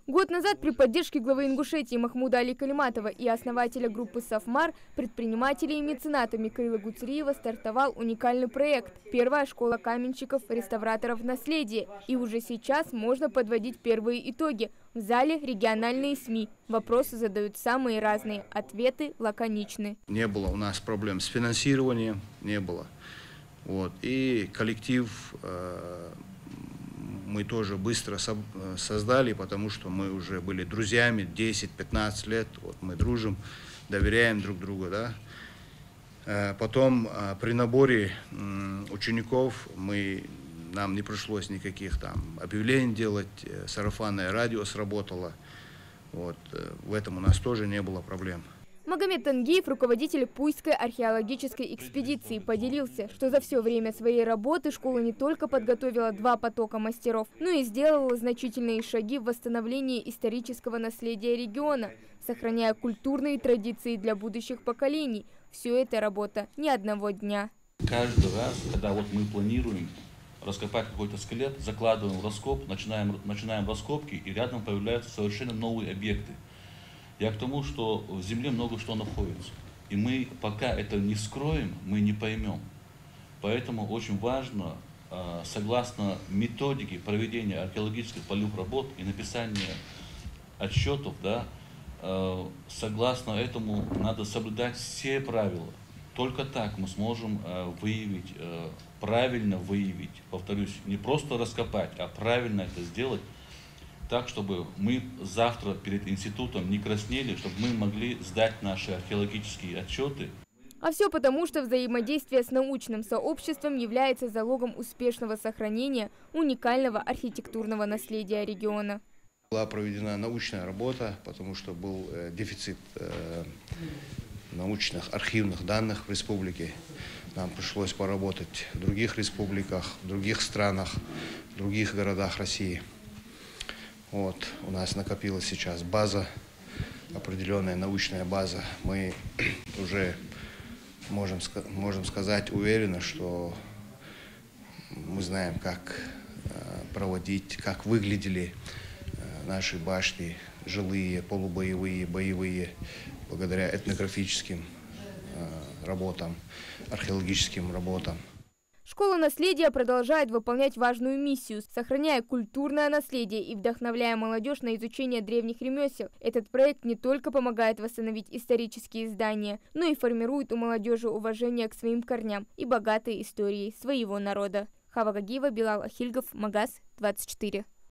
Год назад при поддержке главы Ингушетии Махмуда Али Калиматова и основателя группы «Сафмар» предпринимателей и мецената Микаила Гуцериева стартовал уникальный проект «Первая школа каменщиков-реставраторов наследия». И уже сейчас можно подводить первые итоги. В зале региональные СМИ. Вопросы задают самые разные, ответы лаконичны. Не было у нас проблем с финансированием, не было. И коллектив мы тоже быстро создали, потому что мы уже были друзьями 10-15 лет. Мы дружим, доверяем друг другу. Потом при наборе учеников нам не пришлось никаких объявлений делать, сарафанное радио сработало. В этом у нас тоже не было проблем. Магомед Тангиев, руководитель Пуйской археологической экспедиции, поделился, что за все время своей работы школа не только подготовила 2 потока мастеров, но и сделала значительные шаги в восстановлении исторического наследия региона, сохраняя культурные традиции для будущих поколений. Все это работа не одного дня. Каждый раз, когда мы планируем раскопать какой-то скелет, закладываем в раскоп, начинаем раскопки, и рядом появляются совершенно новые объекты. Я к тому, что в земле много что находится. И мы, пока это не вскроем, мы не поймем. Поэтому очень важно, согласно методике проведения археологических полевых работ и написания отчетов, согласно этому надо соблюдать все правила. Только так мы сможем правильно выявить, повторюсь, не просто раскопать, а правильно это сделать, так, чтобы мы завтра перед институтом не краснели, чтобы мы могли сдать наши археологические отчеты. А все потому, что взаимодействие с научным сообществом является залогом успешного сохранения уникального архитектурного наследия региона. Была проведена научная работа, потому что был дефицит научных архивных данных в республике. Нам пришлось поработать в других республиках, в других странах, в других городах России. У нас накопилась сейчас база, определенная научная база. Мы уже можем сказать уверенно, что мы знаем, как проводить, как выглядели наши башни, жилые, полубоевые, боевые, благодаря этнографическим работам, археологическим работам. Школа наследия продолжает выполнять важную миссию, сохраняя культурное наследие и вдохновляя молодежь на изучение древних ремесел. Этот проект не только помогает восстановить исторические здания, но и формирует у молодежи уважение к своим корням и богатой историей своего народа. Хава Гагиева, Билал Ахильгов, Магаз 24.